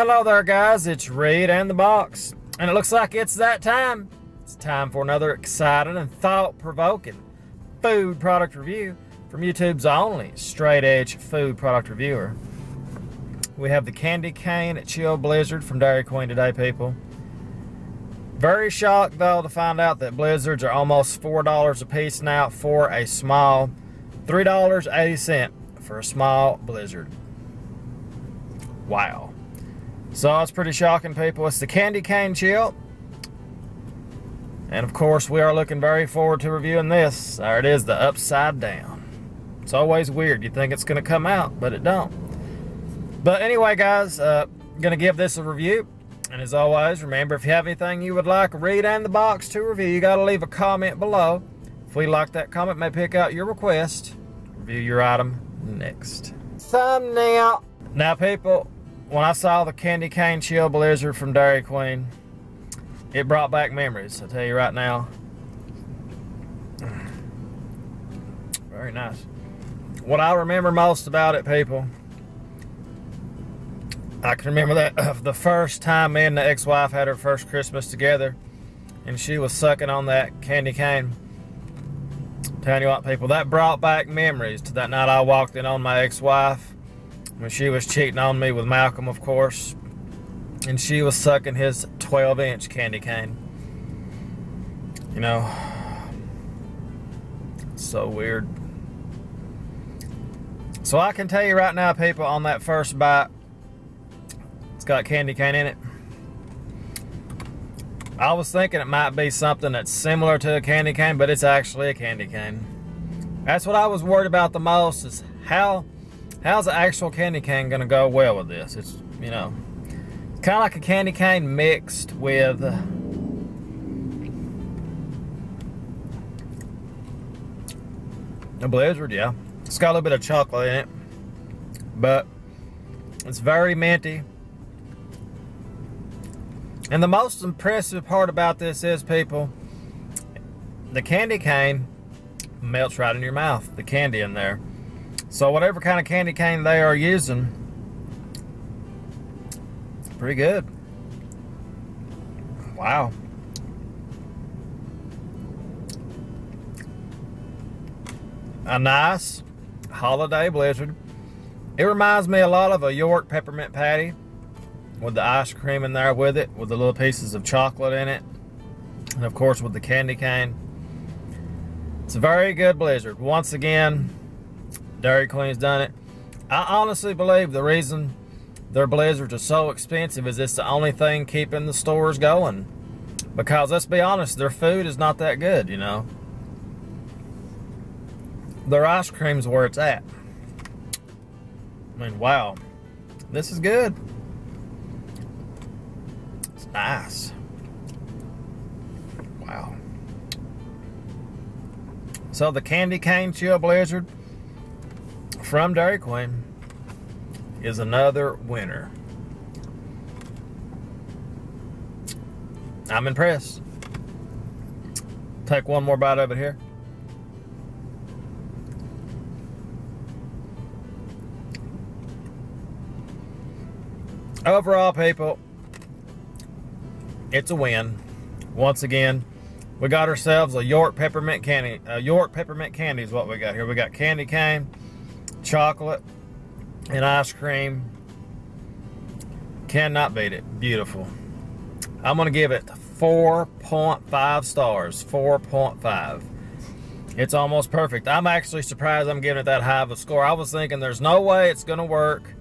Well, hello there, guys. It's Reed and the Box, and it looks like it's that time. It's time for another exciting and thought-provoking food product review from YouTube's only straight-edge food product reviewer. We have the Candy Cane Chill Blizzard from Dairy Queen today, people. Very shocked, though, to find out that Blizzards are almost $4 a piece now for a small, $3.80 for a small Blizzard. Wow. So it's pretty shocking, people. It's the Candy Cane Chill. And of course, we are looking very forward to reviewing this. There it is, the upside down. It's always weird. You think it's going to come out, but it don't. But anyway, guys, going to give this a review. And as always, remember, if you have anything you would like Reed and the Box to review, you got to leave a comment below. If we like that comment, may pick out your request. Review your item next. Thumbnail. Now, people, when I saw the Candy Cane Chill Blizzard from Dairy Queen, it brought back memories, I'll tell you right now. Very nice. What I remember most about it, people, I can remember that the first time me and the ex-wife had her first Christmas together, and she was sucking on that candy cane. Telling you what, people, that brought back memories to that night I walked in on my ex-wife when she was cheating on me with Malcolm, of course, and she was sucking his 12-inch candy cane. You know, it's so weird. So I can tell you right now, people, on that first bite, it's got candy cane in it. I was thinking it might be something that's similar to a candy cane, but it's actually a candy cane. That's what I was worried about the most, is how's the actual candy cane gonna go well with this? It's, you know, it's kind of like a candy cane mixed with a Blizzard, yeah. It's got a little bit of chocolate in it, but it's very minty. And the most impressive part about this is, people, the candy cane melts right in your mouth, the candy in there. So whatever kind of candy cane they are using, it's pretty good. Wow. A nice holiday Blizzard. It reminds me a lot of a York peppermint patty with the ice cream in there with it, with the little pieces of chocolate in it, and of course with the candy cane. It's a very good Blizzard. Once again, Dairy Queen's done it. I honestly believe the reason their Blizzards are so expensive is it's the only thing keeping the stores going. Because let's be honest, their food is not that good, you know. Their ice cream's where it's at. I mean, wow. This is good. It's nice. Wow. So the Candy Cane Chill Blizzard from Dairy Queen is another winner. I'm impressed. Take one more bite of it here. Overall, people, it's a win. Once again, we got ourselves a York peppermint candy. York peppermint candy is what we got here. We got candy cane, chocolate, and ice cream. Cannot beat it. Beautiful. I'm going to give it 4.5 stars. 4.5. It's almost perfect. I'm actually surprised I'm giving it that high of a score. I was thinking there's no way it's going to work.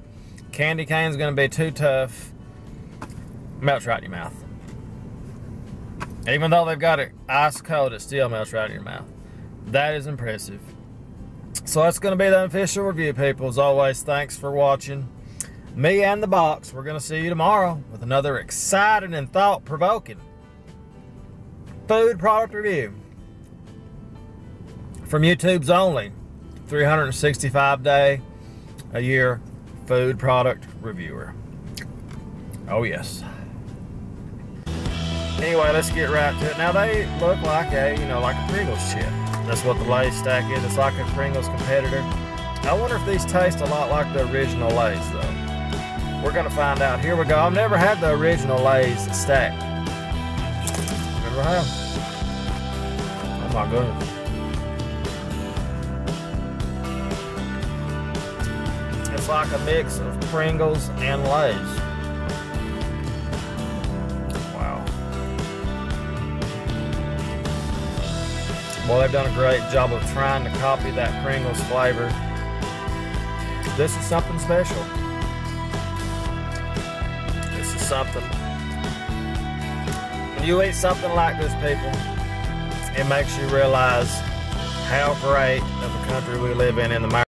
Candy cane's going to be too tough. Melts right in your mouth. Even though they've got it ice cold, it still melts right in your mouth. That is impressive. So that's going to be the official review, people. As always, thanks for watching me and the Box. We're going to see you tomorrow with another exciting and thought-provoking food product review from YouTube's only 365-day a year food product reviewer. Oh yes. Anyway, let's get right to it. Now they look like a, you know, like a Pringles chip. That's what the Lay's stack is. It's like a Pringles competitor. I wonder if these taste a lot like the original Lay's though. We're gonna find out. Here we go. I've never had the original Lay's stack. Never have. Oh my goodness. It's like a mix of Pringles and Lay's. Wow. Well, they've done a great job of trying to copy that Pringles flavor. This is something special. This is something. When you eat something like this, people, it makes you realize how great of a country we live in America.